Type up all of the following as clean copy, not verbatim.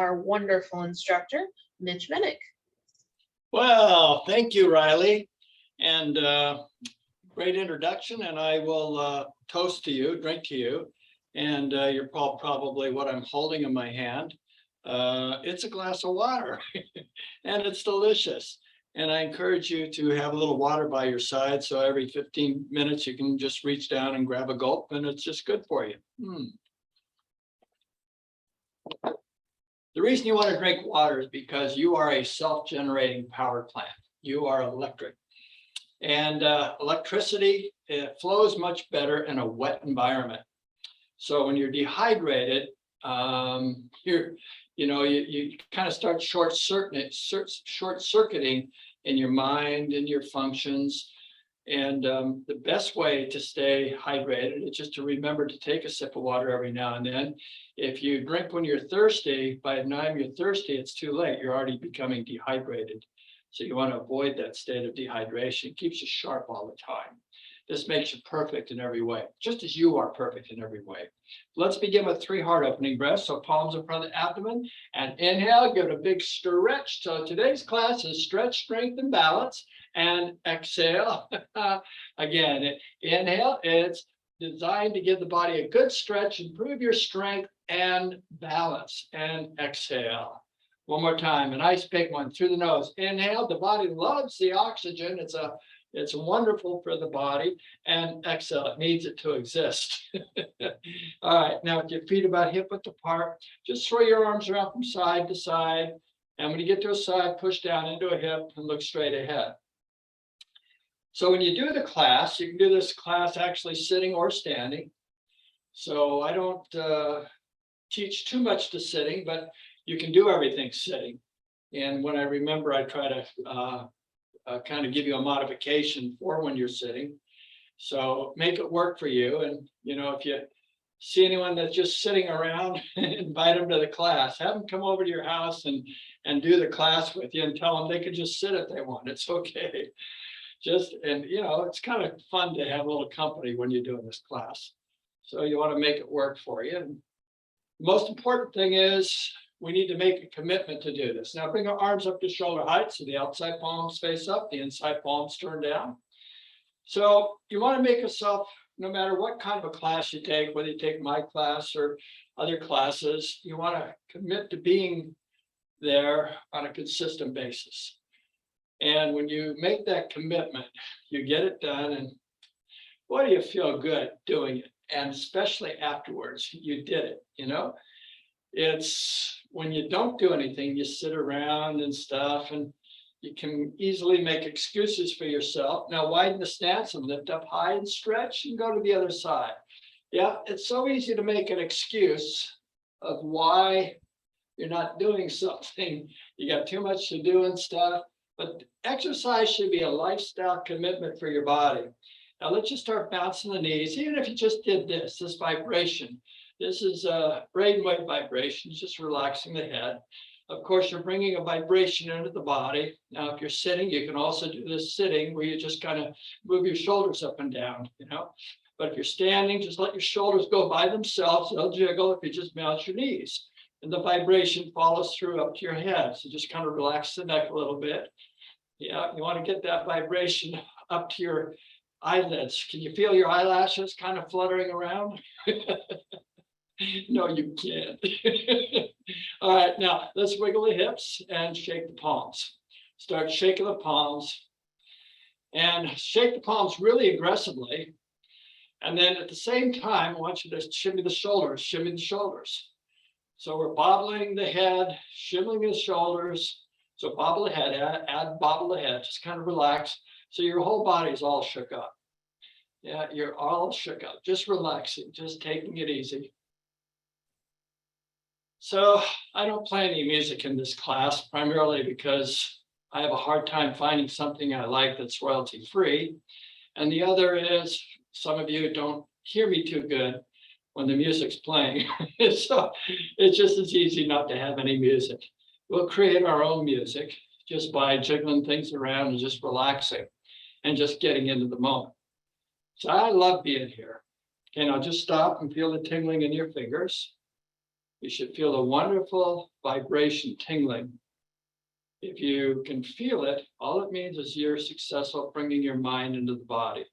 our wonderful instructor, Mitch Menik. Well, thank you, Riley. And great introduction. And I will toast to you, drink to you. And you're probably what I'm holding in my hand. It's a glass of water and it's delicious. And I encourage you to have a little water by your side. So every 15 minutes, you can just reach down and grab a gulp and it's just good for you. The reason you want to drink water is because you are a self-generating power plant. You are electric. And electricity, it flows much better in a wet environment. So when you're dehydrated, you kind of start short-circuiting in your mind and your functions. And the best way to stay hydrated is just to remember to take a sip of water every now and then. If you drink when you're thirsty, by the time you're thirsty, it's too late. You're already becoming dehydrated. So you want to avoid that state of dehydration. It keeps you sharp all the time. This makes you perfect in every way, just as you are perfect in every way. Let's begin with 3 heart opening breaths. So palms in front of the abdomen and inhale, give it a big stretch. So today's class is stretch, strength, and balance. And exhale. Again, inhale, it's designed to give the body a good stretch, improve your strength and balance. And exhale. One more time, a nice big one through the nose. Inhale, the body loves the oxygen. It's wonderful for the body. And exhale, it needs it to exist. All right, now with your feet about hip width apart, just throw your arms around from side to side. And when you get to a side, push down into a hip and look straight ahead. So when you do the class, you can do this class actually sitting or standing. So I don't teach too much to sitting, but you can do everything sitting. And when I remember, I try to kind of give you a modification for when you're sitting. So make it work for you. And, if you see anyone that's just sitting around, invite them to the class. Have them come over to your house and do the class with you and tell them they can just sit if they want. It's okay. It's kind of fun to have a little company when you're doing this class. So you want to make it work for you. And the most important thing is we need to make a commitment to do this. Now bring our arms up to shoulder height. So the outside palms face up, the inside palms turn down. So you want to make yourself, no matter what kind of a class you take, whether you take my class or other classes, you want to commit to being there on a consistent basis. And when you make that commitment, you get it done, and boy, do you feel good doing it. And especially afterwards, you did it, It's when you don't do anything, you sit around and stuff, and you can easily make excuses for yourself. Now widen the stance and lift up high and stretch and go to the other side. Yeah, it's so easy to make an excuse of why you're not doing something. You got too much to do and stuff. But exercise should be a lifestyle commitment for your body. Now let's just start bouncing the knees, even if you just did this vibration. This is a brainwave vibration, just relaxing the head. Of course, you're bringing a vibration into the body. Now, if you're sitting, you can also do this sitting where you just kind of move your shoulders up and down, But if you're standing, just let your shoulders go by themselves. They'll jiggle if you just bounce your knees. And the vibration follows through up to your head. So just kind of relax the neck a little bit. Yeah, you want to get that vibration up to your eyelids. Can you feel your eyelashes kind of fluttering around? No, you can't. All right, now let's wiggle the hips and shake the palms. Start shaking the palms and shake the palms really aggressively. And then at the same time, I want you to shimmy the shoulders, shimmy the shoulders. So we're bobbling the head, shimmying the shoulders. So bobble the head, add bobble the head, just kind of relax. So your whole body is all shook up. Yeah, you're all shook up, just relaxing, just taking it easy. So I don't play any music in this class, primarily because I have a hard time finding something I like that's royalty free. And the other is some of you don't hear me too good when the music's playing. So it's just as easy not to have any music. We'll create our own music just by jiggling things around and just relaxing and just getting into the moment. So I love being here. Okay, now just stop and feel the tingling in your fingers. You should feel a wonderful vibration tingling. If you can feel it, all it means is you're successful bringing your mind into the body.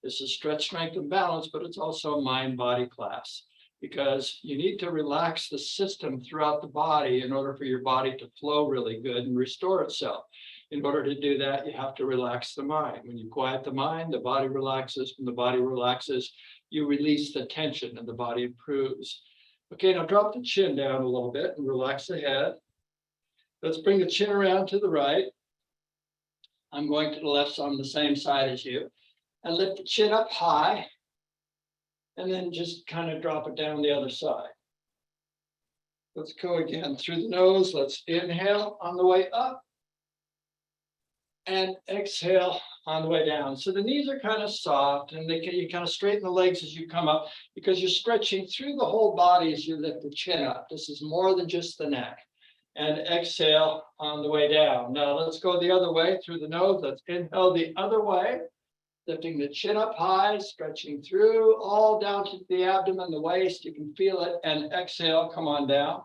This is stretch, strength, and balance, but it's also a mind-body class because you need to relax the system throughout the body in order for your body to flow really good and restore itself. In order to do that, you have to relax the mind. When you quiet the mind, the body relaxes. When the body relaxes, you release the tension and the body improves. Okay, now drop the chin down a little bit and relax the head. Let's bring the chin around to the right. I'm going to the left, so I'm the same side as you. And lift the chin up high. And then just kind of drop it down the other side. Let's go again through the nose. Let's inhale on the way up. And exhale on the way down. So the knees are kind of soft and you kind of straighten the legs as you come up because you're stretching through the whole body as you lift the chin up. This is more than just the neck. And exhale on the way down. Now let's go the other way through the nose. Let's inhale the other way, lifting the chin up high, stretching through all down to the abdomen, the waist. You can feel it. And exhale, come on down.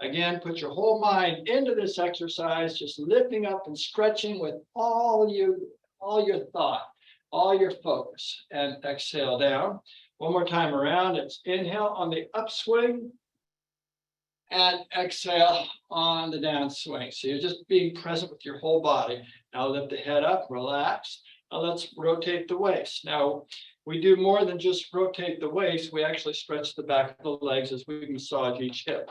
Again, put your whole mind into this exercise, just lifting up and stretching with all your thought, all your focus, and exhale down. One more time around. It's inhale on the upswing and exhale on the downswing. So you're just being present with your whole body. Now lift the head up, relax. Now let's rotate the waist. Now we do more than just rotate the waist. We actually stretch the back of the legs as we massage each hip.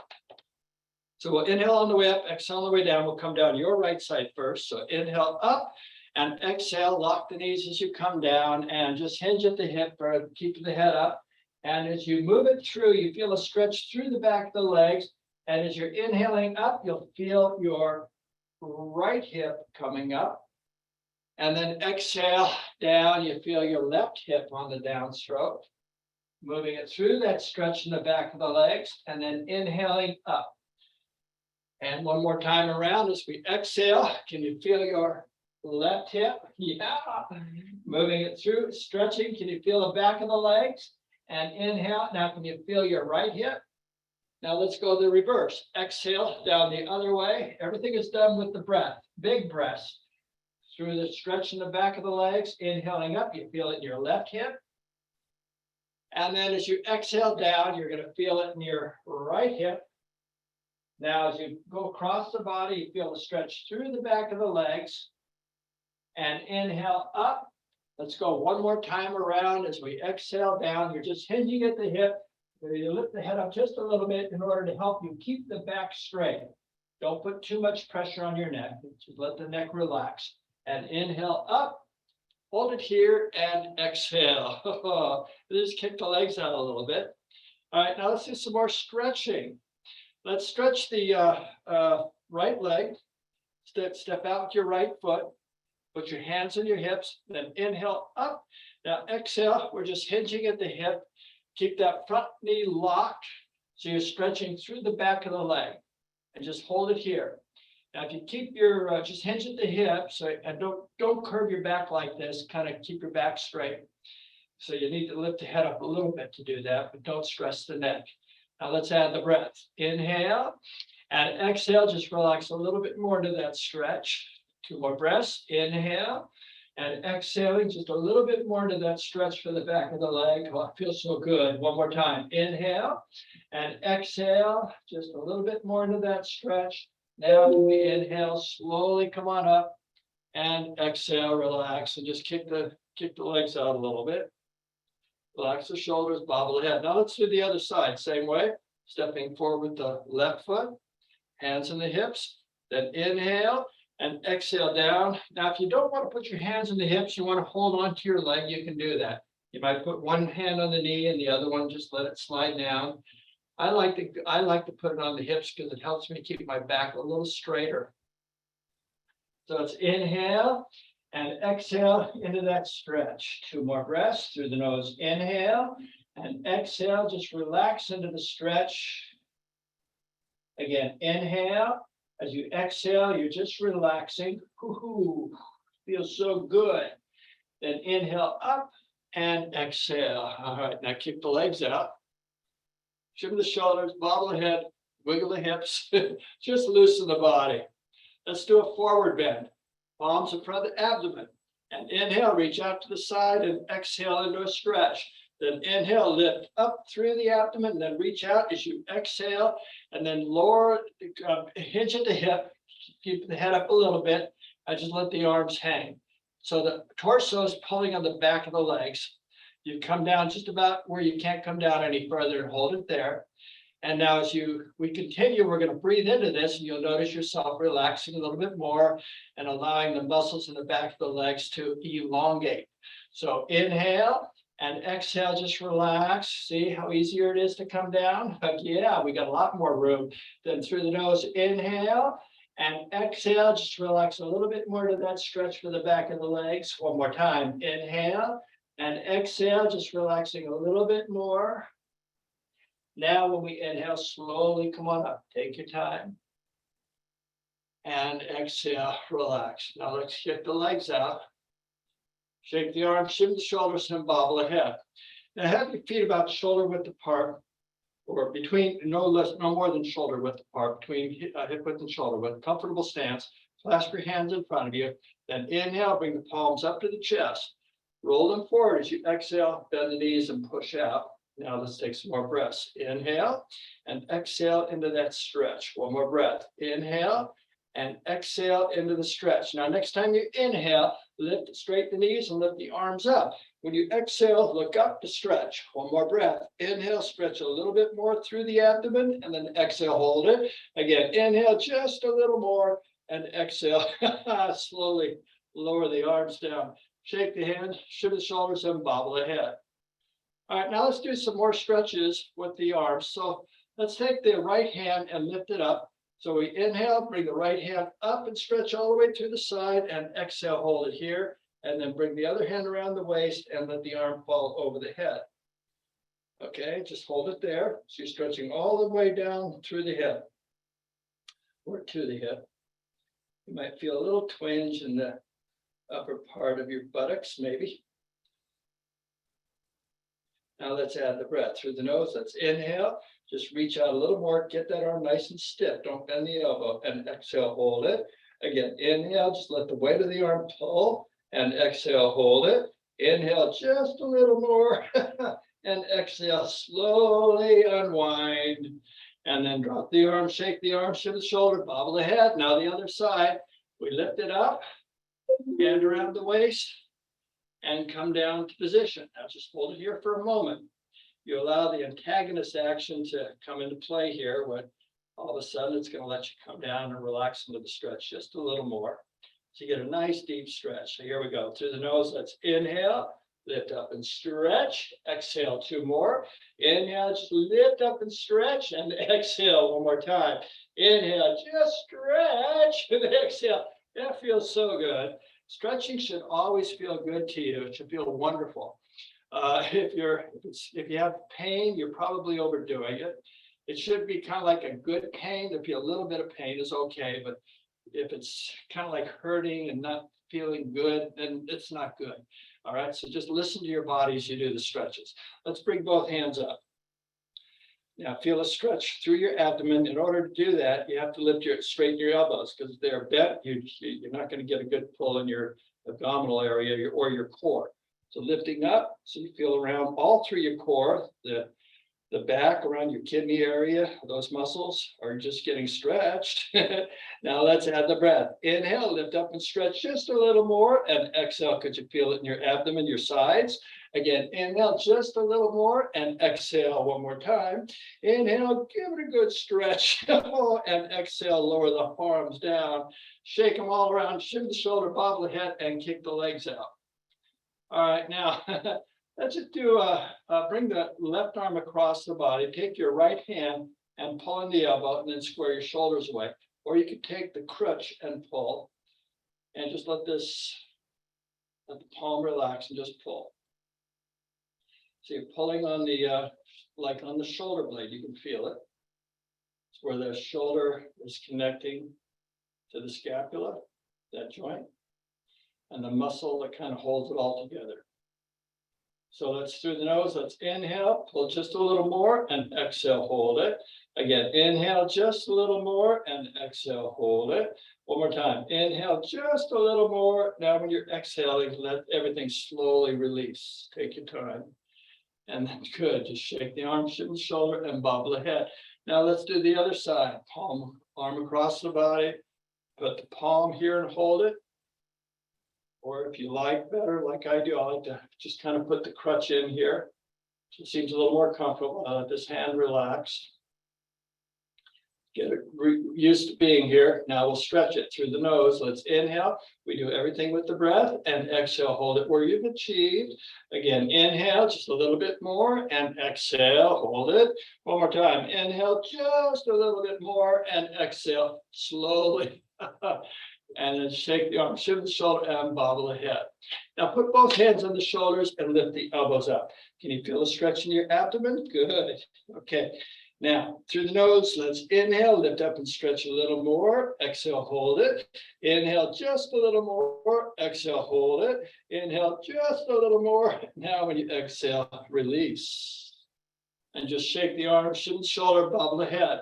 So we'll inhale on the way up, exhale on the way down. We'll come down your right side first. So inhale up and exhale, lock the knees as you come down and just hinge at the hip or keep the head up. And as you move it through, you feel a stretch through the back of the legs. And as you're inhaling up, you'll feel your right hip coming up. And then exhale down, you feel your left hip on the downstroke. Moving it through that stretch in the back of the legs and then inhaling up. And one more time around as we exhale. Can you feel your left hip? Yeah. Moving it through, stretching. Can you feel the back of the legs? And inhale. Now, can you feel your right hip? Now, let's go the reverse. Exhale down the other way. Everything is done with the breath. Big breaths. Through the stretch in the back of the legs. Inhaling up, you feel it in your left hip. And then as you exhale down, you're going to feel it in your right hip. Now, as you go across the body, you feel the stretch through the back of the legs and inhale up. Let's go one more time around as we exhale down. You're just hinging at the hip. You lift the head up just a little bit in order to help you keep the back straight. Don't put too much pressure on your neck. Just let the neck relax. And inhale up. Hold it here and exhale. Just kick the legs out a little bit. All right, now let's do some more stretching. Let's stretch the right leg. Step out with your right foot. Put your hands on your hips. Then inhale up. Now exhale. We're just hinging at the hip. Keep that front knee locked. So you're stretching through the back of the leg. And just hold it here. Now if you keep your, just hinge at the hip. So and don't curve your back like this. Kind of keep your back straight. So you need to lift the head up a little bit to do that. But don't stress the neck. Now let's add the breath. Inhale and exhale. Just relax a little bit more to that stretch. 2 more breaths. Inhale and exhaling just a little bit more to that stretch for the back of the leg. Oh, it feels so good. One more time. Inhale and exhale. Just a little bit more to that stretch. Now we inhale, slowly come on up and exhale, relax, and just kick the legs out a little bit. Relax the shoulders, bobble the head. Now let's do the other side. Same way. Stepping forward with the left foot, hands in the hips, then inhale and exhale down. Now, if you don't want to put your hands in the hips, you want to hold on to your leg, you can do that. You might put one hand on the knee and the other one, just let it slide down. I like to put it on the hips because it helps me keep my back a little straighter. So it's inhale and exhale into that stretch. 2 more breaths through the nose. Inhale and exhale. Just relax into the stretch. Again, inhale. As you exhale, you're just relaxing. Woo-hoo. Feels so good. Then inhale up and exhale. All right, now kick the legs out. shimmy the shoulders, bobble the head, wiggle the hips, just loosen the body. Let's do a forward bend. Palms in front of the abdomen. And inhale, reach out to the side and exhale into a stretch. Then inhale, lift up through the abdomen, then reach out as you exhale, and then lower, hinge at the hip, keep the head up a little bit, and just let the arms hang. So the torso is pulling on the back of the legs. You come down just about where you can't come down any further and hold it there. And now as we continue, we're going to breathe into this, and you'll notice yourself relaxing a little bit more and allowing the muscles in the back of the legs to elongate. So inhale and exhale, just relax. See how easier it is to come down? Yeah, we got a lot more room. Then through the nose, inhale and exhale, just relax a little bit more to that stretch for the back of the legs. One more time, inhale and exhale, just relaxing a little bit more. Now, when we inhale, slowly come on up. Take your time. And exhale, relax. Now let's get the legs out. Shake the arms, shimmy the shoulders, and bobble the head. Now have your feet about shoulder width apart, or between no more than shoulder width apart, between hip width and shoulder width. Comfortable stance. Clasp your hands in front of you. Then inhale, bring the palms up to the chest. Roll them forward as you exhale, bend the knees and push out. Now let's take some more breaths. Inhale and exhale into that stretch. One more breath. Inhale and exhale into the stretch. Now, next time you inhale, lift straight the knees and lift the arms up. When you exhale, look up to stretch. One more breath. Inhale, stretch a little bit more through the abdomen, and then exhale, hold it. Again, inhale just a little more, and exhale. Slowly lower the arms down. Shake the hands, shimmy the shoulders, and bobble the head. All right, now let's do some more stretches with the arms. So let's take the right hand and lift it up. So we inhale, bring the right hand up and stretch all the way to the side, and exhale, hold it here. And then bring the other hand around the waist and let the arm fall over the head. Okay, just hold it there. So you're stretching all the way down through the hip or to the hip. You might feel a little twinge in the upper part of your buttocks, maybe. Now let's add the breath through the nose. Let's inhale. Just reach out a little more. Get that arm nice and stiff. Don't bend the elbow. And exhale, hold it. Again, inhale. Just let the weight of the arm pull. And exhale, hold it. Inhale just a little more. And exhale, slowly unwind. And then drop the arm, shake the arm, shift the shoulder, bobble the head. Now the other side. We lift it up. Hand around the waist. And come down to position. Now just hold it here for a moment. You allow the antagonist action to come into play here, when all of a sudden it's going to let you come down and relax into the stretch just a little more. So you get a nice deep stretch. So here we go. Through the nose, let's inhale, lift up and stretch. Exhale, two more. Inhale, just lift up and stretch, and exhale one more time. Inhale, just stretch, and exhale. That feels so good. Stretching should always feel good to you. It should feel wonderful. If you have pain, you're probably overdoing it. It should be kind of like a good pain. If you a little bit of pain is okay, but if it's kind of like hurting and not feeling good, then it's not good. All right, so just listen to your body as you do the stretches. Let's bring both hands up. Now feel a stretch through your abdomen. In order to do that, you have to straighten your elbows, because if they're bent, you're not going to get a good pull in your abdominal area or your core. So lifting up, so you feel around all through your core, the back around your kidney area, those muscles are just getting stretched. Now let's add the breath. Inhale, lift up and stretch just a little more, and exhale. Could you feel it in your abdomen, your sides? Again, inhale just a little more, and exhale one more time. Inhale, give it a good stretch, and exhale, lower the arms down. Shake them all around, shimmy the shoulder, bobble the head, and kick the legs out. All right, now let's just do bring the left arm across the body. Take your right hand and pull in the elbow, and then square your shoulders away. Or you could take the crutch and pull, and just let the palm relax and just pull. So you're pulling on the like on the shoulder blade. You can feel it. It's where the shoulder is connecting to the scapula, that joint, and the muscle that kind of holds it all together. So let's through the nose, let's inhale, pull just a little more and exhale, hold it. Again, inhale just a little more and exhale, hold it. One more time, inhale just a little more. Now when you're exhaling, let everything slowly release. Take your time. And then good, just shake the arm, shift the shoulder and bob the head. Now let's do the other side. Palm, arm across the body, put the palm here and hold it. Or if you like better, like I do, I like to just kind of put the crutch in here. It seems a little more comfortable. Let this hand relax. Get it used to being here. Now we'll stretch it through the nose. Let's inhale. We do everything with the breath and exhale. Hold it where you've achieved. Again, inhale just a little bit more and exhale. Hold it. One more time. Inhale just a little bit more and exhale slowly. And then shake the arm, shift the shoulder and bobble the head. Now put both hands on the shoulders and lift the elbows up. Can you feel a stretch in your abdomen? Good. Okay. Now, through the nose, let's inhale, lift up and stretch a little more. Exhale, hold it. Inhale just a little more. Exhale, hold it. Inhale just a little more. Now, when you exhale, release. And just shake the arm, shift the shoulder, bobble the head.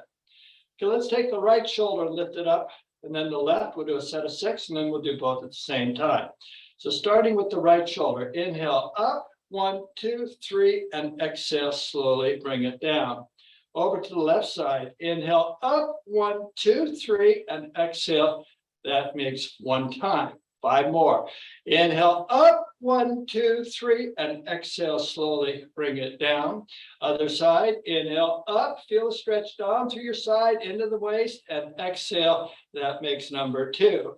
Okay, let's take the right shoulder and lift it up. And then the left, we'll do a set of 6, and then we'll do both at the same time. So starting with the right shoulder, inhale up, 1, 2, 3, and exhale, slowly bring it down. Over to the left side, inhale up, 1, 2, 3, and exhale. That makes 1 time. 5 more. Inhale up, 1, 2, 3, and exhale, slowly bring it down. Other side, inhale up, feel a stretch down through your side into the waist, and exhale. That makes number 2.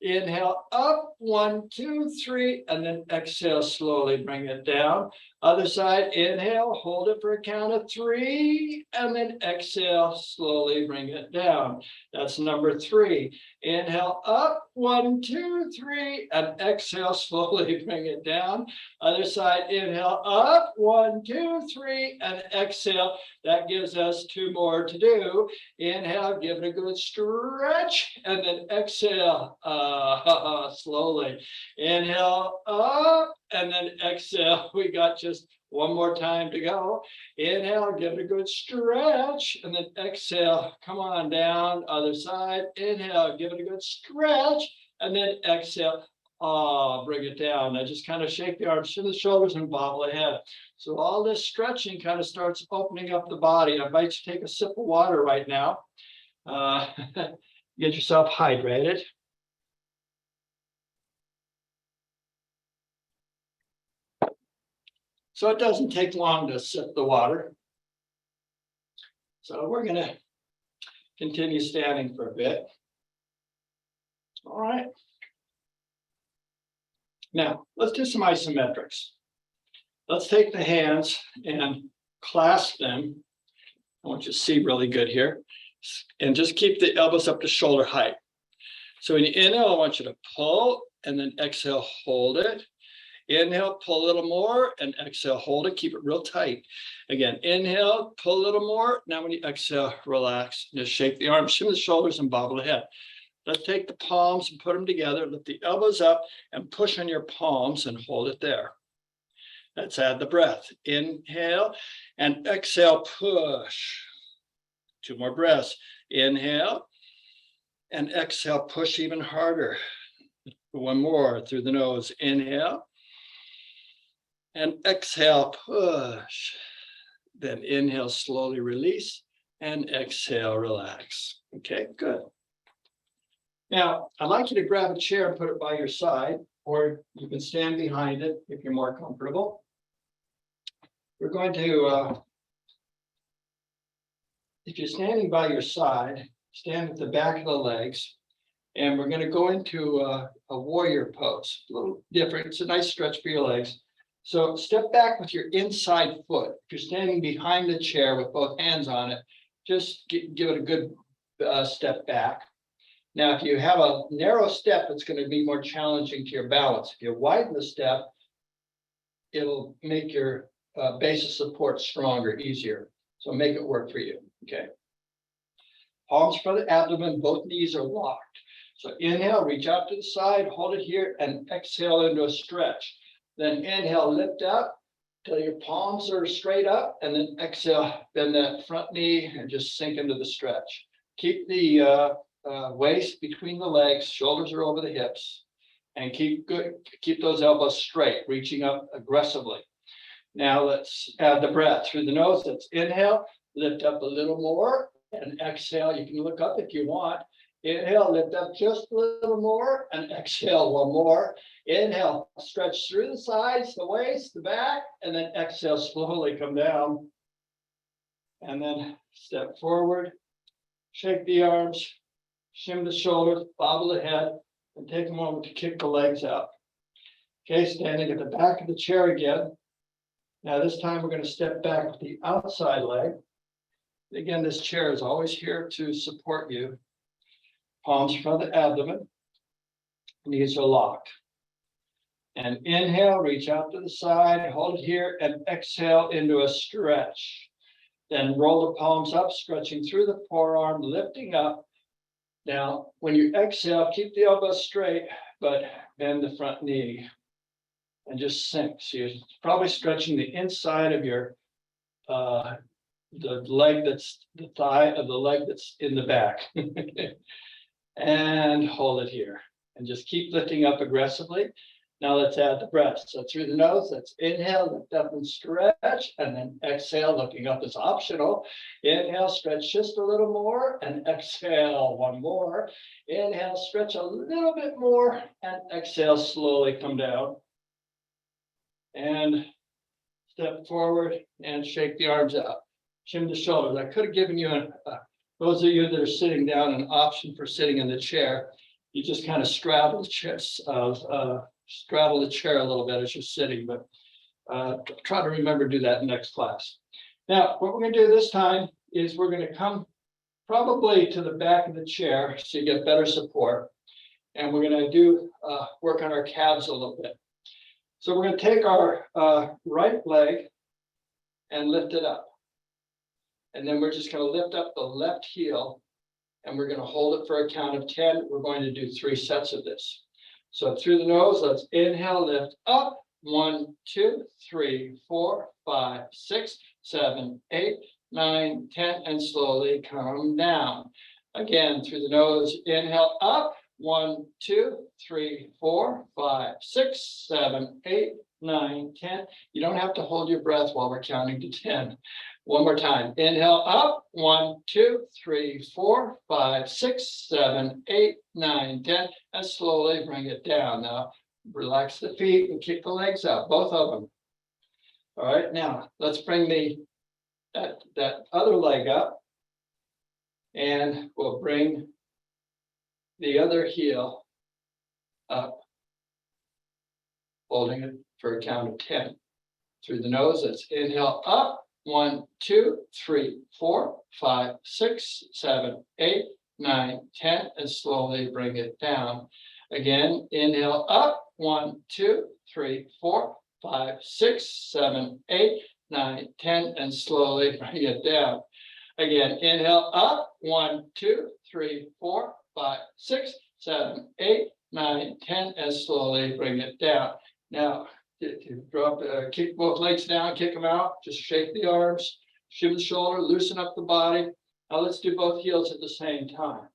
Inhale up, 1, 2, 3, and then exhale, slowly bring it down. Other side, inhale, hold it for a count of 3, and then exhale, slowly bring it down. That's number 3. Inhale up, 1, 2, 3, and exhale, slowly bring it down. Other side, inhale up, 1, 2, 3, and exhale. That gives us 2 more to do. Inhale, give it a good stretch, and then exhale slowly. Inhale up, and then exhale. We got just 1 more time to go. Inhale, give it a good stretch, and then exhale. Come on down, other side. Inhale, give it a good stretch, and then exhale. Bring it down. Now just kind of shake the arms to the shoulders and bobble the head. So all this stretching kind of starts opening up the body. I invite you to take a sip of water right now. Get yourself hydrated. So it doesn't take long to sip the water. So we're going to continue standing for a bit. All right. Now, let's do some isometrics. Let's take the hands and clasp them. I want you to see really good here. And just keep the elbows up to shoulder height. So when you inhale, I want you to pull and then exhale, hold it. Inhale, pull a little more, and exhale, hold it. Keep it real tight. Again, inhale, pull a little more. Now when you exhale, relax. Just shake the arms, shimmy the shoulders, and bobble the head. Let's take the palms and put them together. Lift the elbows up and push on your palms and hold it there. Let's add the breath. Inhale and exhale, push. 2 more breaths. Inhale and exhale, push even harder. 1 more through the nose. Inhale and exhale, push. Then inhale, slowly release, and exhale, relax. Okay, good. Now, I'd like you to grab a chair and put it by your side, or you can stand behind it if you're more comfortable. We're going to, if you're standing by your side, stand at the back of the legs, and we're going to go into a warrior pose. A little different. It's a nice stretch for your legs. So step back with your inside foot. If you're standing behind the chair with both hands on it, just give it a good step back. Now, if you have a narrow step, it's going to be more challenging to your balance. If you widen the step, it'll make your base of support stronger, easier. So make it work for you. Okay. Palms for the abdomen, both knees are locked. So inhale, reach out to the side, hold it here, and exhale into a stretch. Then inhale, lift up, till your palms are straight up, and then exhale, bend that front knee and just sink into the stretch. Keep the waist between the legs, shoulders are over the hips, and keep those elbows straight, reaching up aggressively. Now let's add the breath through the nose. Let's inhale, lift up a little more, and exhale. You can look up if you want. Inhale, lift up just a little more, and exhale one more. Inhale, stretch through the sides, the waist, the back, and then exhale, slowly come down. And then step forward, shake the arms, shim the shoulders, bobble the head, and take a moment to kick the legs out. Okay, standing at the back of the chair again. Now this time we're going to step back with the outside leg. Again, this chair is always here to support you. Palms in front of the abdomen, knees are locked. And inhale, reach out to the side, hold it here, and exhale into a stretch. Then roll the palms up, stretching through the forearm, lifting up. Now, when you exhale, keep the elbows straight, but bend the front knee and just sink. So you're probably stretching the inside of your the leg that's the thigh of the leg that's in the back. And hold it here. And just keep lifting up aggressively. Now let's add the breath. So through the nose, let's inhale, lift up and stretch, and then exhale, looking up is optional. Inhale, stretch just a little more, and exhale, one more. Inhale, stretch a little bit more, and exhale, slowly come down. And step forward and shake the arms out. Shim the shoulders. I could have given you those of you that are sitting down, an option for sitting in the chair. You just kind of straddle the chair, straddle the chair a little bit as you're sitting, but try to remember to do that in next class. Now, what we're going to do this time is we're going to come probably to the back of the chair so you get better support. And we're going to do work on our calves a little bit. So we're going to take our right leg and lift it up. And then we're just going to lift up the left heel, and we're going to hold it for a count of 10. We're going to do 3 sets of this. So through the nose, let's inhale, lift up. 1, 2, 3, 4, 5, 6, 7, 8, 9, 10, and slowly come down. Again, through the nose, inhale up. 1, 2, 3, 4, 5, 6, 7, 8, 9, 10. You don't have to hold your breath while we're counting to 10. One more time. Inhale up. 1, 2, 3, 4, 5, 6, 7, 8, 9, 10. And slowly bring it down. Now, relax the feet and kick the legs out, both of them. All right. Now, let's bring that other leg up. And we'll bring the other heel up, holding it for a count of 10. Through the nose, let's inhale up. 1, 2, 3, 4, 5, 6, 7, 8, 9, 10, and slowly bring it down. Again, inhale up. 1, 2, 3, 4, 5, 6, 7, 8, 9, 10, and slowly bring it down. Again, inhale up. 1, 2, 3, 4, 5, 6, 7, 8, 9, 10, and slowly bring it down. Now, drop, kick both legs down, kick them out, just shake the arms, shim the shoulder, loosen up the body. Now let's do both heels at the same time.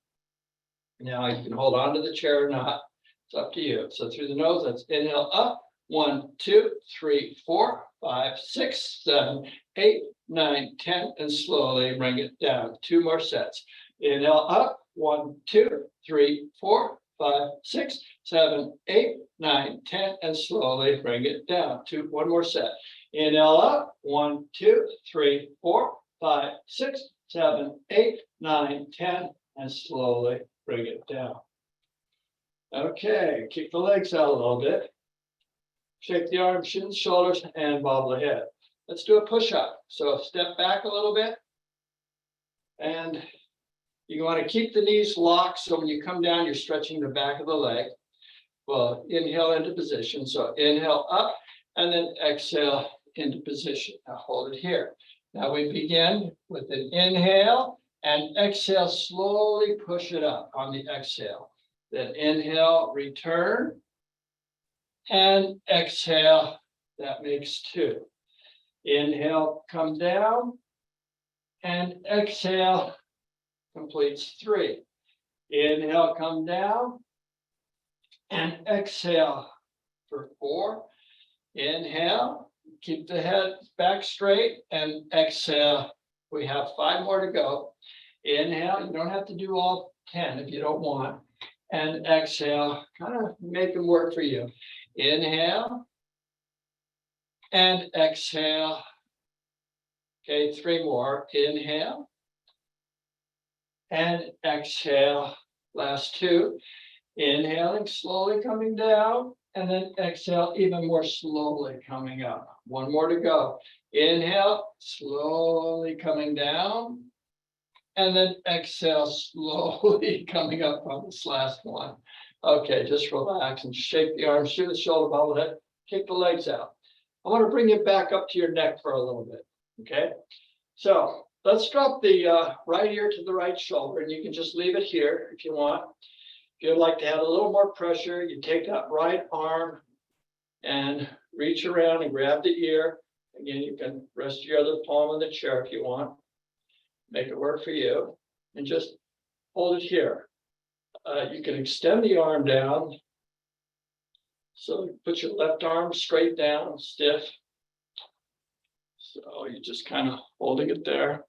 Now you can hold on to the chair or not. It's up to you. So through the nose, let's inhale up. 1, 2, 3, 4, 5, 6, 7, 8, 9, 10, and slowly bring it down. 2 more sets. Inhale up. 1, 2, 3, 4, 5, 6, 7, 8, 9, 10, and slowly bring it down. 1 more set. Inhale up. 1, 2, 3, 4, 5, 6, 7, 8, 9, 10, and slowly bring it down. Okay, kick the legs out a little bit. Shake the arms, shins, shoulders, and bobble the head. Let's do a push-up. So step back a little bit. And you want to keep the knees locked, so when you come down, you're stretching the back of the leg. Well, inhale into position. So inhale up, and then exhale into position. Now hold it here. Now we begin with an inhale, and exhale, slowly push it up on the exhale. Then inhale, return, and exhale. That makes 2. Inhale, come down. And exhale, completes 3. Inhale, come down. And exhale for 4. Inhale, keep the head back straight, and exhale. We have 5 more to go. Inhale, you don't have to do all 10 if you don't want. And exhale, kind of make them work for you. Inhale and exhale. Okay, 3 more. Inhale and exhale. Last 2. Inhaling, slowly coming down, and then exhale even more slowly coming up. 1 more to go. Inhale, slowly coming down, and then exhale, slowly coming up on this last one. Okay, just relax and shake the arms through the shoulder ball head, kick the legs out. I want to bring you back up to your neck for a little bit, okay? So let's drop the right ear to the right shoulder, and you can just leave it here if you want. If you'd like to add a little more pressure, you take that right arm and reach around and grab the ear. Again, you can rest your other palm on the chair if you want. Make it work for you. And just hold it here. You can extend the arm down. So put your left arm straight down, stiff. So you're just kind of holding it there.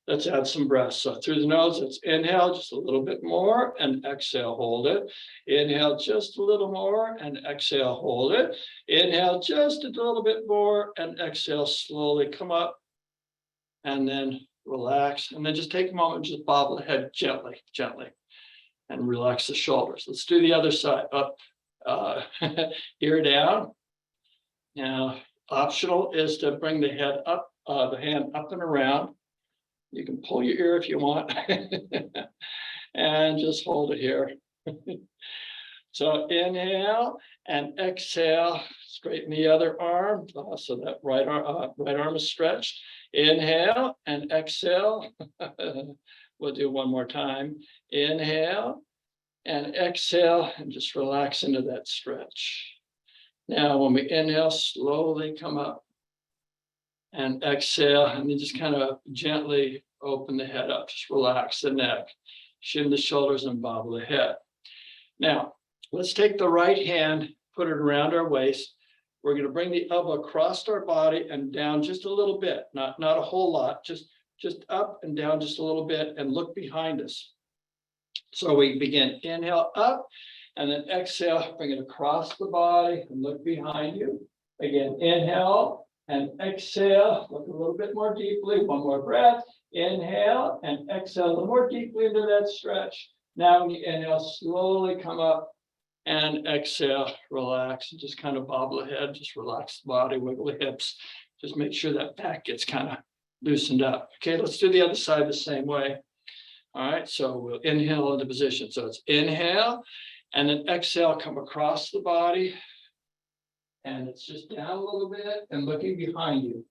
Let's add some breath. So through the nose, let's inhale just a little bit more and exhale, hold it. Inhale just a little more and exhale, hold it. Inhale just a little bit more and exhale, slowly come up and then relax. And then just take a moment, just bob the head gently, gently, and relax the shoulders. Let's do the other side. Up, ear down. Now, optional is to bring the head up, the hand up and around. You can pull your ear if you want and just hold it here. So inhale and exhale, straighten the other arm. So that right arm is stretched. Inhale and exhale. We'll do one more time. Inhale and exhale and just relax into that stretch. Now, when we inhale, slowly come up. And exhale, and then just kind of gently open the head up. Just relax the neck, shim the shoulders, and bobble the head. Now, let's take the right hand, put it around our waist. We're going to bring the elbow across our body and down just a little bit, not a whole lot, just up and down just a little bit, and look behind us. So we begin, inhale up, and then exhale, bring it across the body and look behind you. Again, inhale. And exhale, look a little bit more deeply. 1 more breath. Inhale and exhale a little more deeply into that stretch. Now, when you inhale, slowly come up and exhale, relax, and just kind of bobble the head. Just relax the body, wiggle the hips. Just make sure that back gets kind of loosened up. Okay, let's do the other side the same way. All right, so we'll inhale into position. So it's inhale and then exhale, come across the body. And it's just down a little bit and looking behind you.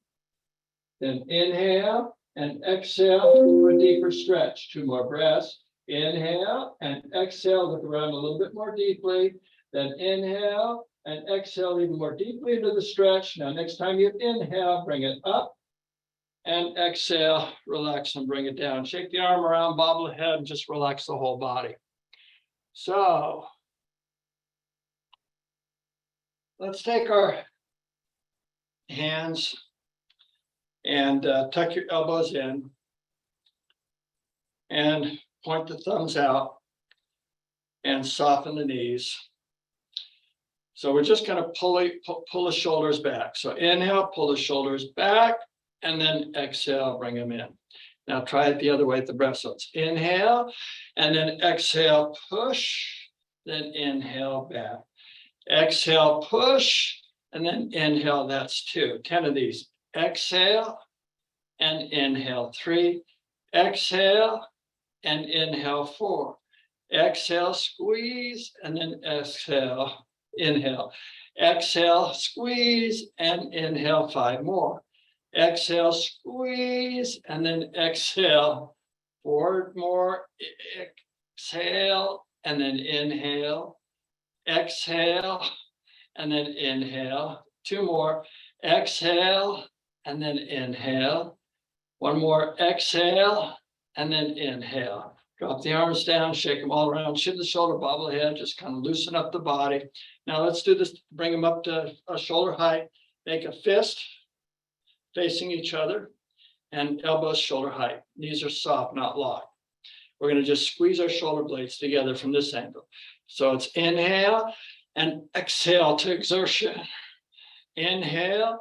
Then inhale and exhale for a deeper stretch. 2 more breaths. Inhale and exhale, look around a little bit more deeply. Then inhale and exhale even more deeply into the stretch. Now, next time you inhale, bring it up and exhale, relax and bring it down. Shake the arm around, bobble the head, and just relax the whole body. So let's take our hands and tuck your elbows in and point the thumbs out and soften the knees. So we're just going to pull the shoulders back. So inhale, pull the shoulders back, and then exhale, bring them in. Now try it the other way with the breath. So it's inhale, and then exhale, push, then inhale back. Exhale, push, and then inhale. That's 2. 10 of these. Exhale and inhale. 3. Exhale and inhale. 4. Exhale, squeeze, and then exhale, inhale. Exhale, squeeze, and inhale. 5 more. Exhale, squeeze, and then exhale. 4 more. Exhale, and then inhale. Exhale, and then inhale. 2 more. Exhale, and then inhale. One more exhale, and then inhale. Drop the arms down, shake them all around, shift the shoulder, bobble the head, just kind of loosen up the body. Now let's do this, bring them up to a shoulder height. Make a fist facing each other and elbows shoulder height. Knees are soft, not locked. We're going to just squeeze our shoulder blades together from this angle. So it's inhale and exhale to exertion. Inhale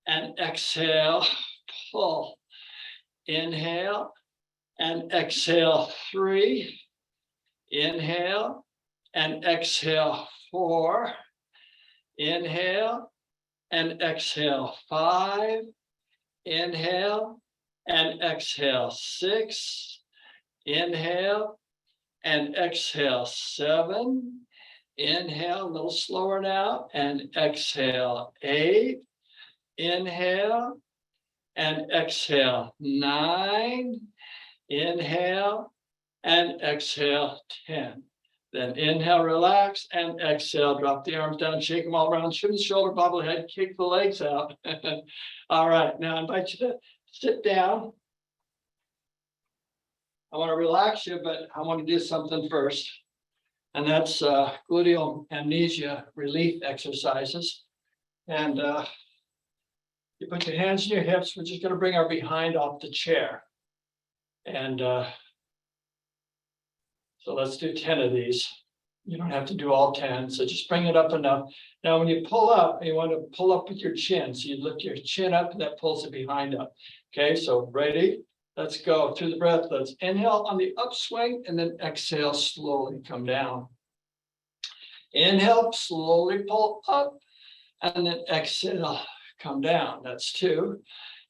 and exhale, pull. Inhale and exhale, 3. Inhale and exhale, 4. Inhale and exhale, 5. Inhale and exhale, 6. Inhale and exhale, 7. Inhale, a little slower now, and exhale, 8. Inhale and exhale, 9. Inhale and exhale, 10. Then inhale, relax, and exhale, drop the arms down, shake them all around, shift the shoulder, bobble the head, kick the legs out. All right, now I invite you to sit down. I want to relax you, but I want to do something first. And that's gluteal amnesia relief exercises. And you put your hands in your hips. We're just going to bring our behind off the chair. And so let's do 10 of these. You don't have to do all 10, so just bring it up enough. Now, when you pull up, you want to pull up with your chin. So you lift your chin up, and that pulls the behind up. Okay, so ready? Let's go through the breath. Let's inhale on the upswing, and then exhale, slowly come down. Inhale, slowly pull up, and then exhale, come down. That's 2.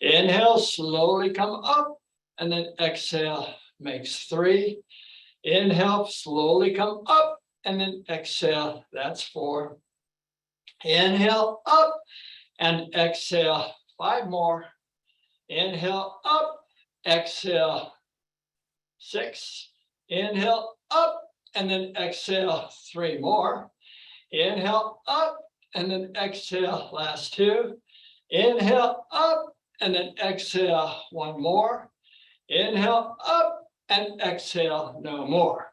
Inhale, slowly come up, and then exhale, makes 3. Inhale, slowly come up, and then exhale, that's 4. Inhale, up, and exhale, 5 more. Inhale, up, exhale, 6. Inhale, up, and then exhale, 3 more. Inhale, up, and then exhale, last 2. Inhale, up, and then exhale, 1 more. Inhale, up, and exhale, no more.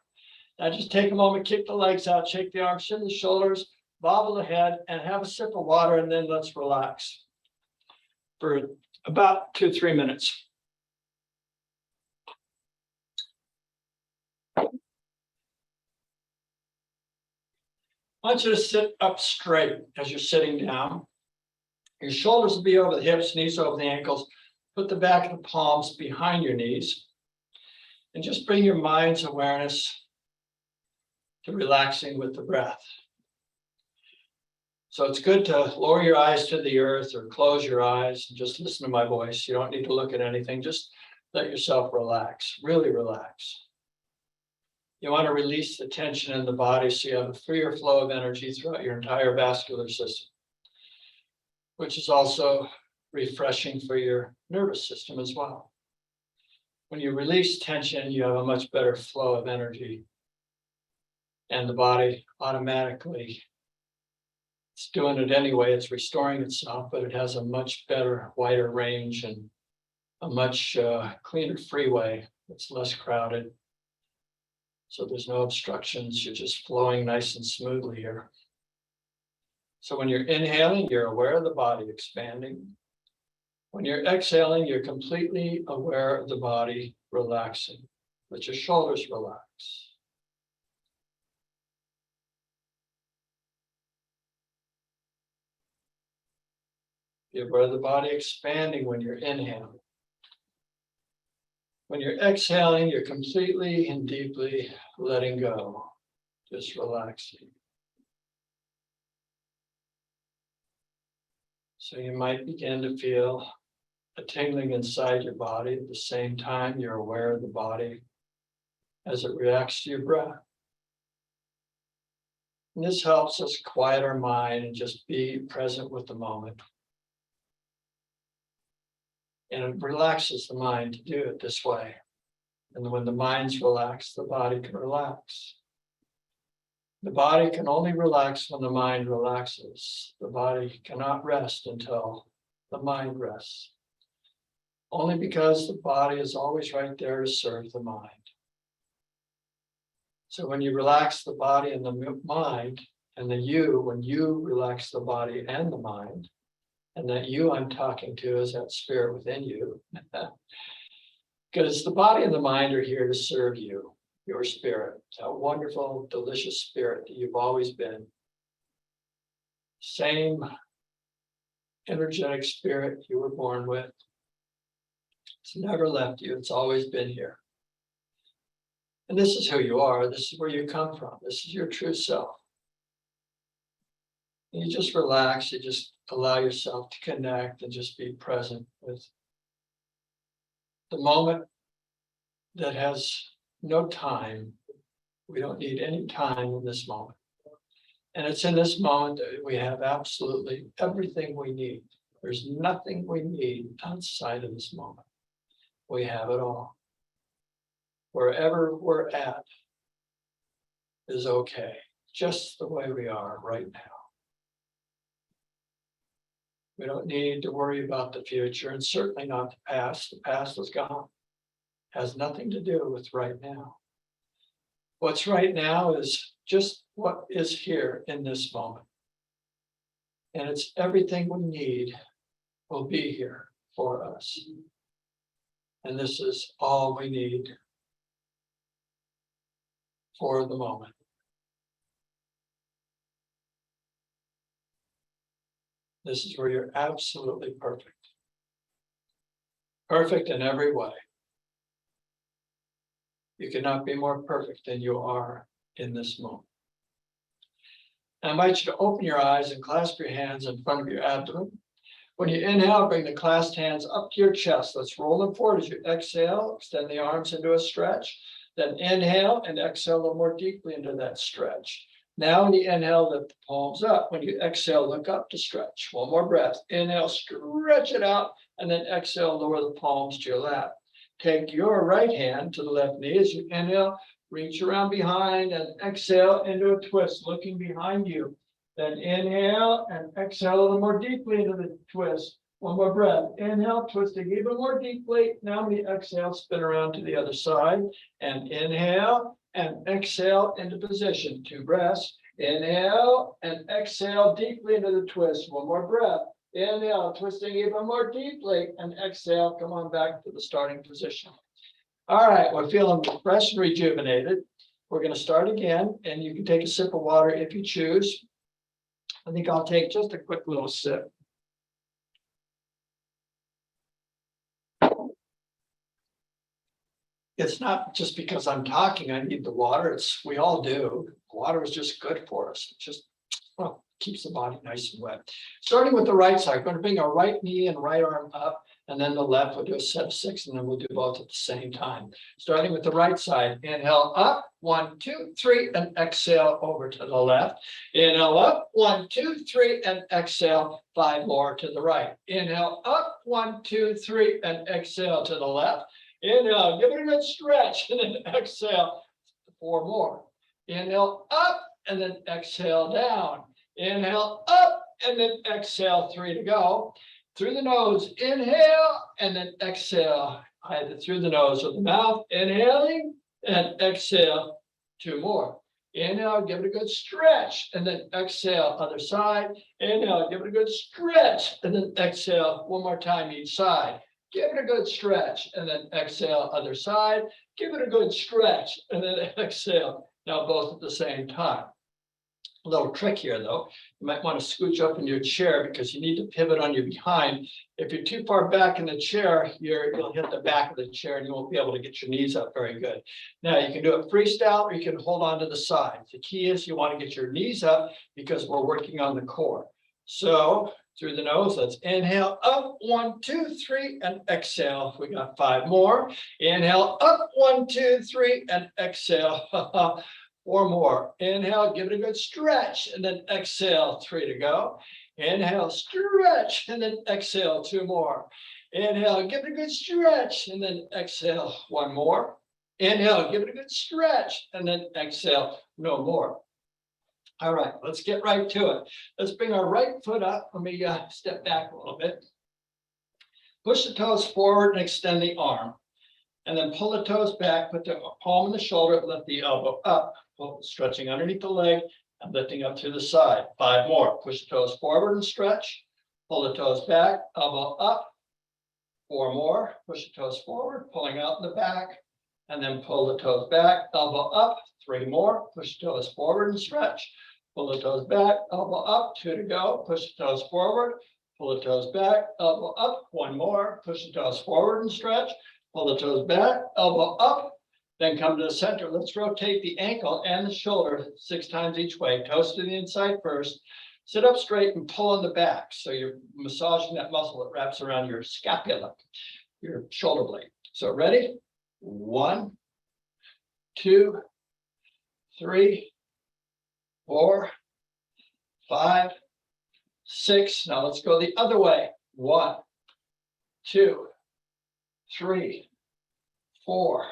Now just take a moment, kick the legs out, shake the arms, shift the shoulders, bobble the head, and have a sip of water, and then let's relax for about 2-3 minutes. I want you to sit up straight as you're sitting down. Your shoulders will be over the hips, knees over the ankles. Put the back of the palms behind your knees. And just bring your mind's awareness to relaxing with the breath. So it's good to lower your eyes to the earth or close your eyes and just listen to my voice. You don't need to look at anything. Just let yourself relax, really relax. You want to release the tension in the body so you have a freer flow of energy throughout your entire vascular system, which is also refreshing for your nervous system as well. When you release tension, you have a much better flow of energy, and the body automatically, it's doing it anyway, it's restoring itself, but it has a much better, wider range and a much cleaner freeway. It's less crowded. So there's no obstructions. You're just flowing nice and smoothly here. So when you're inhaling, you're aware of the body expanding. When you're exhaling, you're completely aware of the body relaxing. Let your shoulders relax. Be aware of the body expanding when you're inhaling. When you're exhaling, you're completely and deeply letting go, just relaxing. So you might begin to feel a tingling inside your body. At the same time, you're aware of the body as it reacts to your breath. And this helps us quiet our mind and just be present with the moment. And it relaxes the mind to do it this way. And when the mind's relaxed, the body can relax. The body can only relax when the mind relaxes. The body cannot rest until the mind rests. Only because the body is always right there to serve the mind. So when you relax the body and the mind, and when you relax the body and the mind, and that you I'm talking to is that spirit within you. Because the body and the mind are here to serve you, your spirit, that wonderful, delicious spirit that you've always been. Same energetic spirit you were born with. It's never left you. It's always been here. And this is who you are. This is where you come from. This is your true self. And you just relax. You just allow yourself to connect and just be present with the moment that has no time. We don't need any time in this moment. And it's in this moment that we have absolutely everything we need. There's nothing we need outside of this moment. We have it all. Wherever we're at is okay, just the way we are right now. We don't need to worry about the future, and certainly not the past. The past is gone. Has nothing to do with right now. What's right now is just what is here in this moment. And it's everything we need will be here for us. And this is all we need for the moment. This is where you're absolutely perfect. Perfect in every way. You cannot be more perfect than you are in this moment. I invite you to open your eyes and clasp your hands in front of your abdomen. When you inhale, bring the clasped hands up to your chest. Let's roll them forward as you exhale. Extend the arms into a stretch. Then inhale and exhale a little more deeply into that stretch. Now when you inhale, lift the palms up. When you exhale, look up to stretch. One more breath. Inhale, stretch it out, and then exhale, lower the palms to your lap. Take your right hand to the left knee as you inhale, reach around behind and exhale into a twist, looking behind you. Then inhale and exhale a little more deeply into the twist. One more breath. Inhale, twisting even more deeply. Now when you exhale, spin around to the other side and inhale and exhale into position. 2 breaths. Inhale and exhale deeply into the twist. One more breath. Inhale, twisting even more deeply, and exhale, come on back to the starting position. All right, we're feeling fresh and rejuvenated. We're going to start again, and you can take a sip of water if you choose. I think I'll take just a quick little sip. It's not just because I'm talking, I need the water. We all do. Water is just good for us. It just, well, keeps the body nice and wet. Starting with the right side, we're going to bring our right knee and right arm up, and then the left. We'll do a set of 6, and then we'll do both at the same time. Starting with the right side, inhale up, 1, 2, 3, and exhale over to the left. Inhale up, 1, 2, 3, and exhale 5 more to the right. Inhale up, 1, 2, 3, and exhale to the left. Inhale, give it a good stretch, and then exhale 4 more. Inhale up, and then exhale down. Inhale up, and then exhale 3 to go. Through the nose, inhale, and then exhale, either through the nose or the mouth. Inhaling, and exhale 2 more. Inhale, give it a good stretch, and then exhale, other side. Inhale, give it a good stretch, and then exhale 1 more time each side. Give it a good stretch, and then exhale, other side. Give it a good stretch, and then exhale. Now both at the same time. A little trick here, though. You might want to scooch up in your chair because you need to pivot on your behind. If you're too far back in the chair, you'll hit the back of the chair and you won't be able to get your knees up very good. Now, you can do it freestyle or you can hold on to the sides. The key is you want to get your knees up because we're working on the core. So through the nose, let's inhale up, 1, 2, 3, and exhale. We got 5 more. Inhale up, 1, 2, 3, and exhale. 4 more. Inhale, give it a good stretch, and then exhale, 3 to go. Inhale, stretch, and then exhale, 2 more. Inhale, give it a good stretch, and then exhale, 1 more. Inhale, give it a good stretch, and then exhale, no more. All right, let's get right to it. Let's bring our right foot up. Let me step back a little bit. Push the toes forward and extend the arm. And then pull the toes back, put the palm on the shoulder, lift the elbow up, stretching underneath the leg and lifting up to the side. 5 more. Push the toes forward and stretch. Pull the toes back, elbow up. 4 more. Push the toes forward, pulling out in the back. And then pull the toes back, elbow up. 3 more. Push the toes forward and stretch. Pull the toes back, elbow up. 2 to go. Push the toes forward. Pull the toes back, elbow up. 1 more. Push the toes forward and stretch. Pull the toes back, elbow up. Then come to the center. Let's rotate the ankle and the shoulder 6 times each way. Toes to the inside first. Sit up straight and pull on the back. So you're massaging that muscle that wraps around your scapula, your shoulder blade. So ready? 1, 2, 3, 4, 5, 6. Now let's go the other way. 1, 2, 3, 4,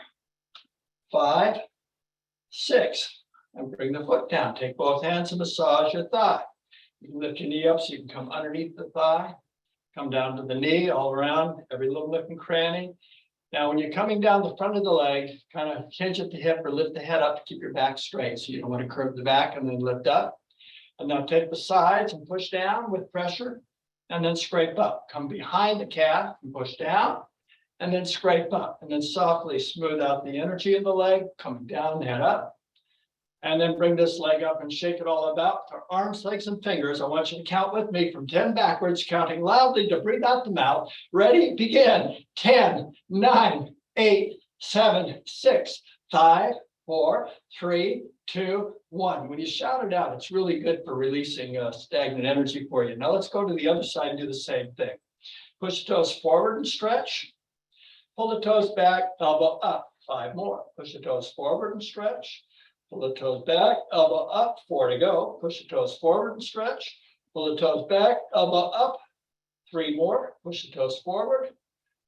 5, 6. And bring the foot down. Take both hands and massage your thigh. You can lift your knee up so you can come underneath the thigh. Come down to the knee all around, every little nook and cranny. Now, when you're coming down the front of the leg, kind of hinge at the hip or lift the head up to keep your back straight. So you don't want to curve the back and then lift up. And now take the sides and push down with pressure and then scrape up. Come behind the calf and push down and then scrape up. And then softly smooth out the energy in the leg, coming down, head up. And then bring this leg up and shake it all about. For arms, legs, and fingers, I want you to count with me from 10 backwards, counting loudly to breathe out the mouth. Ready? Begin. 10, 9, 8, 7, 6, 5, 4, 3, 2, 1. When you shout it out, it's really good for releasing stagnant energy for you. Now let's go to the other side and do the same thing. Push the toes forward and stretch. Pull the toes back, elbow up. 5 more. Push the toes forward and stretch. Pull the toes back, elbow up. 4 to go. Push the toes forward and stretch. Pull the toes back, elbow up. 3 more. Push the toes forward.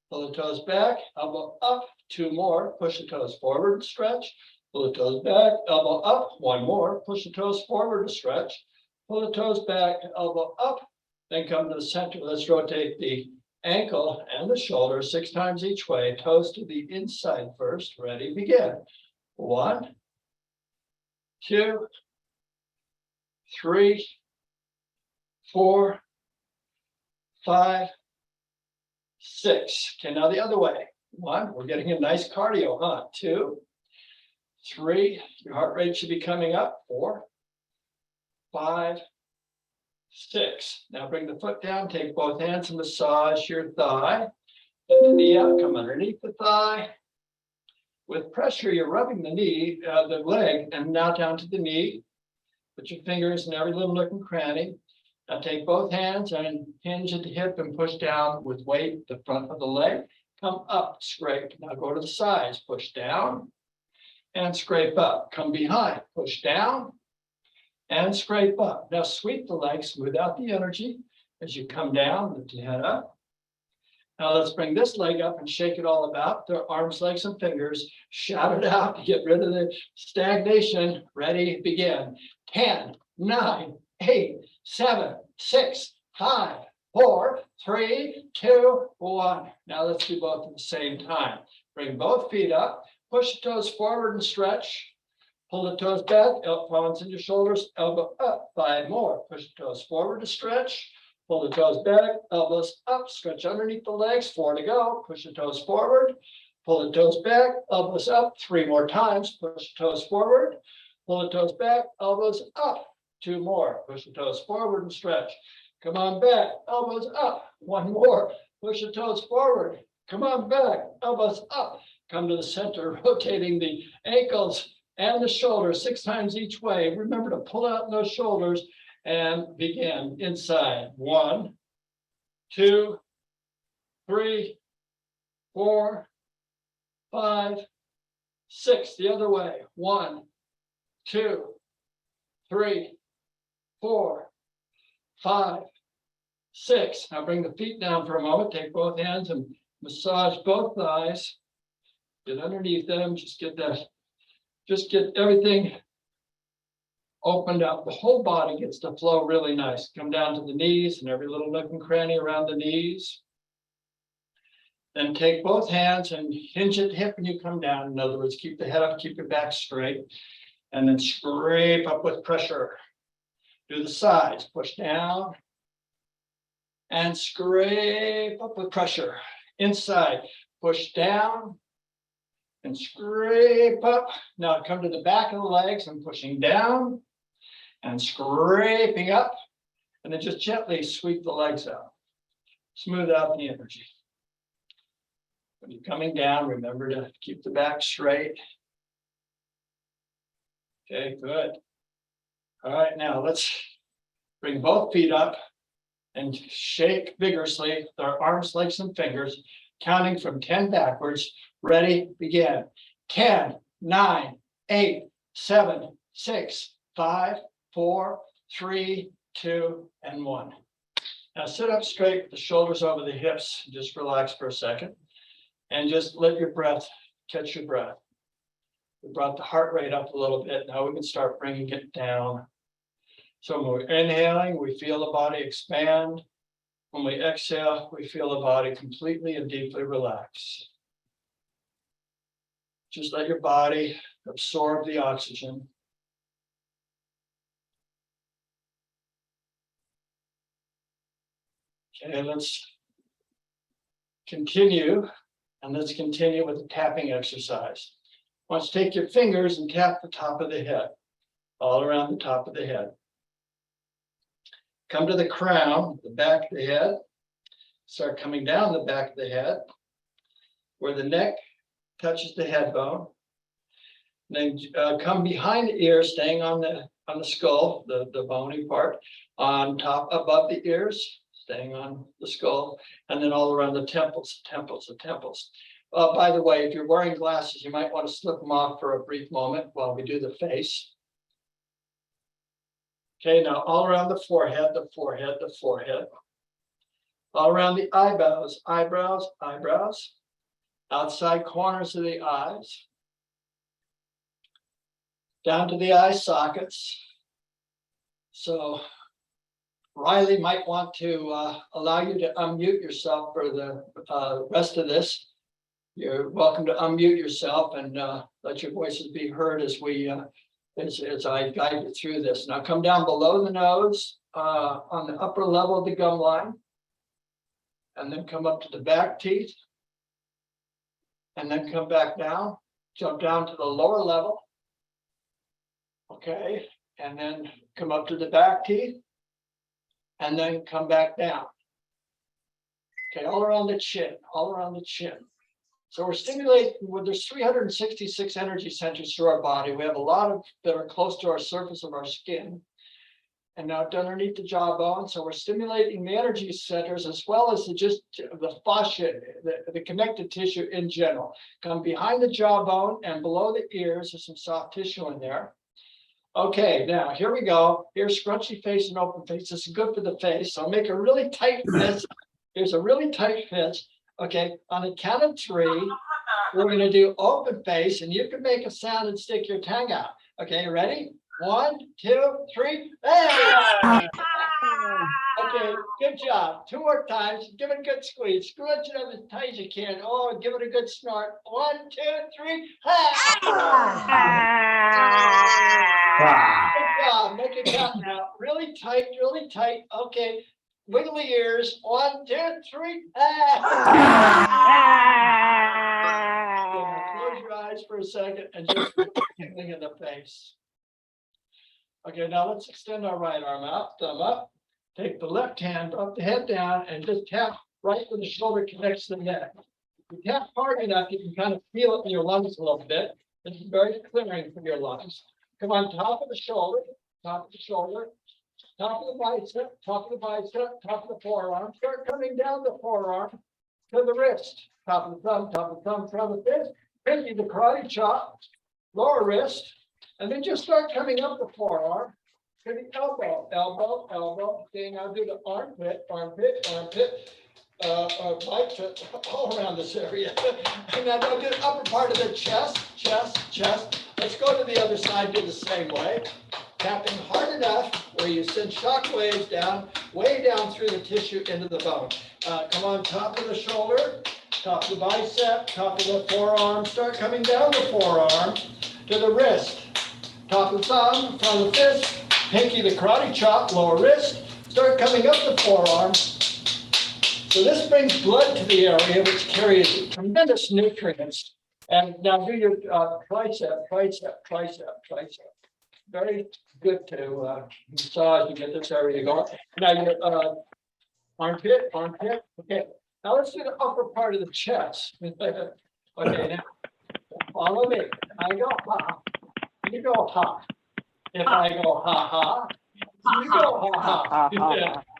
Pull the toes back, elbow up. 2 more. Push the toes forward and stretch. Pull the toes back, elbow up. 1 more. Push the toes forward to stretch. Pull the toes back, elbow up. Then come to the center. Let's rotate the ankle and the shoulder 6 times each way. Toes to the inside first. Ready? Begin. 1, 2, 3, 4, 5, 6. Okay, now the other way. 1, we're getting a nice cardio, huh? 2, 3, your heart rate should be coming up. 4, 5, 6. Now bring the foot down, take both hands and massage your thigh. Lift the knee up, come underneath the thigh. With pressure, you're rubbing the knee, the leg, and now down to the knee. Put your fingers in every little nook and cranny. Now take both hands and hinge at the hip and push down with weight the front of the leg. Come up, scrape. Now go to the sides, push down and scrape up. Come behind, push down and scrape up. Now sweep the leg, smooth out the energy as you come down, lift your head up. Now let's bring this leg up and shake it all about. Their arms, legs, and fingers. Shout it out to get rid of the stagnation. Ready, begin. 10, 9, 8, 7, 6, 5, 4, 3, 2, 1. Now let's do both at the same time. Bring both feet up. Push the toes forward and stretch. Pull the toes back, palms into your shoulders, elbow up. 5 more. Push the toes forward to stretch. Pull the toes back, elbows up, stretch underneath the legs. 4 to go. Push the toes forward. Pull the toes back, elbows up. 3 more times. Push the toes forward. Pull the toes back, elbows up. 2 more. Push the toes forward and stretch. Come on back, elbows up. 1 more. Push the toes forward. Come on back, elbows up. Come to the center, rotating the ankles and the shoulders 6 times each way. Remember to pull out those shoulders and begin inside. 1, 2, 3, 4, 5, 6. The other way. 1, 2, 3, 4, 5, 6. Now bring the feet down for a moment. Take both hands and massage both thighs. Get underneath them. Just get everything opened up. The whole body gets to flow really nice. Come down to the knees and every little nook and cranny around the knees. Then take both hands and hinge at the hip when you come down. In other words, keep the head up, keep your back straight, and then scrape up with pressure. Do the sides, push down and scrape up with pressure. Inside, push down and scrape up. Now come to the back of the legs and pushing down and scraping up, and then just gently sweep the legs out. Smooth out the energy. When you're coming down, remember to keep the back straight. Okay, good. All right, now let's bring both feet up and shake vigorously with our arms, legs, and fingers, counting from 10 backwards. Ready, begin. 10, 9, 8, 7, 6, 5, 4, 3, 2, and 1. Now sit up straight with the shoulders over the hips. Just relax for a second. And just let your breath catch your breath. We brought the heart rate up a little bit. Now we can start bringing it down. So when we're inhaling, we feel the body expand. When we exhale, we feel the body completely and deeply relax. Just let your body absorb the oxygen. Okay, let's continue. And let's continue with the tapping exercise. Once take your fingers and tap the top of the head, all around the top of the head. Come to the crown, the back of the head. Start coming down the back of the head, where the neck touches the head bone. Then come behind the ears, staying on the skull, the bony part, on top above the ears, staying on the skull, and then all around the temples. By the way, if you're wearing glasses, you might want to slip them off for a brief moment while we do the face. Okay, now all around the forehead. All around the eyebrows, outside corners of the eyes, down to the eye sockets. So Riley might want to allow you to unmute yourself for the rest of this. You're welcome to unmute yourself and let your voices be heard as we as I guide you through this. Now come down below the nose on the upper level of the gum line, and then come up to the back teeth, and then come back down, jump down to the lower level. Okay, and then come up to the back teeth, and then come back down. Okay, all around the chin. So we're stimulating, well, there's 366 energy centers through our body. We have a lot of that are close to our surface of our skin. And now underneath the jawbone. So we're stimulating the energy centers as well as the fascia, the connective tissue in general. Come behind the jawbone and below the ears, there's some soft tissue in there. Okay, now here we go. Here's scrunchy face and open face. This is good for the face. So make a really tight fist. Here's a really tight fist. Okay, on the count of 3, we're going to do open face, and you can make a sound and stick your tongue out. Okay, ready? 1, 2, 3. Hey! Okay, good job. 2 more times. Give it a good squeeze. Squeeze it up as tight as you can. Oh, give it a good snort. 1, 2, 3. Hey! Good job. Make it count now. Really tight, really tight. Okay. Wiggly ears. 1, 2, 3. Close your eyes for a second and just tickling in the face. Okay, now let's extend our right arm out, thumb up. Take the left hand, drop the head down, and just tap right where the shoulder connects to the neck. If you tap hard enough, you can kind of feel it in your lungs a little bit. This is very clearing for your lungs. Come on, top of the shoulder, top of the bicep, top of the forearm. Start coming down the forearm to the wrist. Top of the thumb, top of the fist. Pinky the karate chop, lower wrist, and then just start coming up the forearm to the elbow. Okay, now do the armpit, bicep, all around this area. And then I'll do the upper part of the chest. Let's go to the other side, do the same way. Tapping hard enough where you send shock waves down, way down through the tissue into the bone. Come on, top of the shoulder, top of the bicep, top of the forearm, start coming down the forearm to the wrist. Top of the thumb, front of the fist, pinky the karate chop, lower wrist, start coming up the forearm. So this brings blood to the area, which carries tremendous nutrients. And now do your tricep, tricep, tricep, tricep. Very good to massage and get this area going. Now your armpit, armpit. Okay. Now let's do the upper part of the chest. Okay, now follow me. I go ha. You go ha. If I go ha ha, you go ha ha.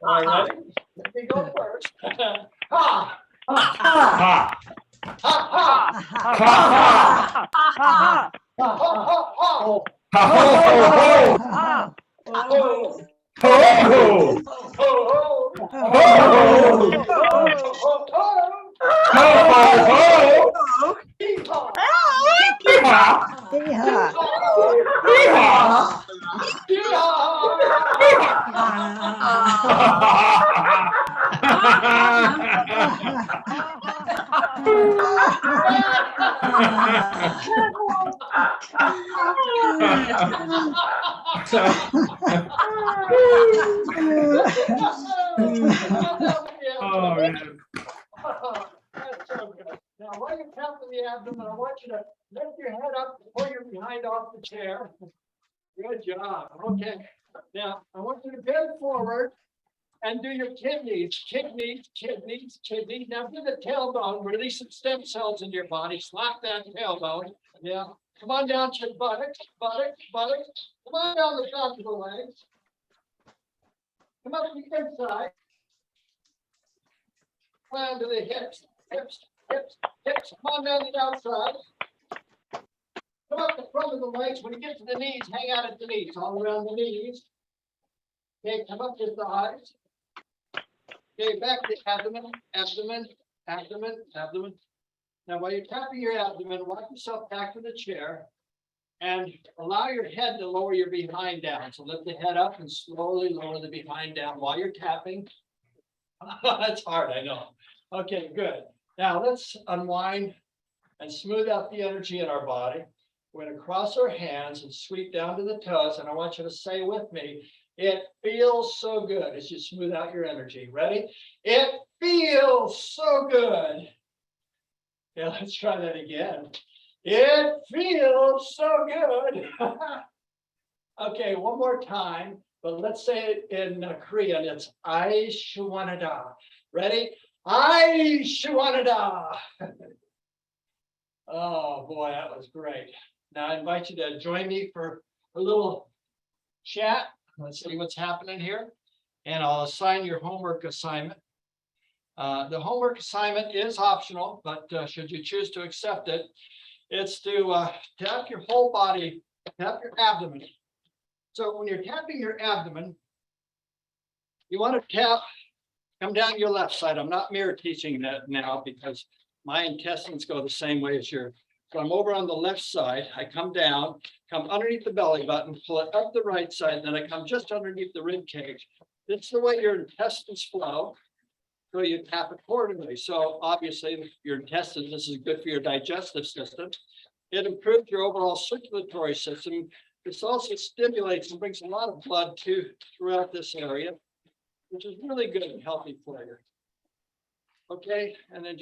All right, let me go first. Ha. Ha. Ha. Ha. Ha. Ha. Ha. Ha. That's so good. Now, while you're tapping the abdomen, I want you to lift your head up, pull your behind off the chair. Good job. Okay. Now, I want you to bend forward and do your kidneys, kidneys, kidneys, kidneys. Now, do the tailbone. Release some stem cells in your body. Slap that tailbone. Yeah. Come on down to the buttocks, buttocks, buttocks. Come on down the top of the legs. Come up the inside. Come on to the hips, hips, hips, hips. Come on down the outside. Come up the front of the legs. When you get to the knees, hang out at the knees, all around the knees. Okay, come up the thighs. Okay, back to abdomen, abdomen, abdomen, abdomen. Now, while you're tapping your abdomen, walk yourself back to the chair and allow your head to lower your behind down. So lift the head up and slowly lower the behind down while you're tapping. That's hard, I know. Okay, good. Now let's unwind and smooth out the energy in our body. We're going to cross our hands and sweep down to the toes. And I want you to say with me, it feels so good as you smooth out your energy. Ready? It feels so good. Yeah, let's try that again. It feels so good. Okay, one more time. But let's say it in Korean. It's I shuwanada. Ready? I shuwanada. Oh boy, that was great. Now I invite you to join me for a little chat. Let's see what's happening here. And I'll assign your homework assignment. The homework assignment is optional, but should you choose to accept it, it's to tap your whole body, tap your abdomen. So when you're tapping your abdomen, you want to tap, come down your left side. I'm not mirror teaching that now because my intestines go the same way as yours. So I'm over on the left side. I come down, come underneath the belly button, pull it up the right side, and then I come just underneath the rib cage. It's the way your intestines flow. So you tap accordingly. So obviously your intestines, this is good for your digestive system. It improves your overall circulatory system. This also stimulates and brings a lot of blood throughout this area, which is really good and healthy for you. Okay, and then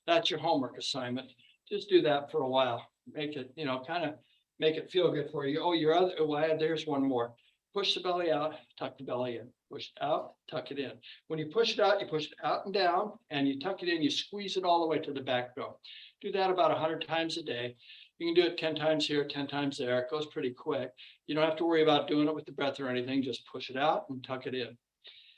that's your homework assignment. Just do that for a while. Make it, kind of make it feel good for you. Oh, there's one more. Push the belly out, tuck the belly in. Push it out, tuck it in. When you push it out and down, and you tuck it in, you squeeze it all the way to the back bone. Do that about 100 times a day. You can do it 10 times here, 10 times there. It goes pretty quick. You don't have to worry about doing it with the breath or anything. Just push it out and tuck it in.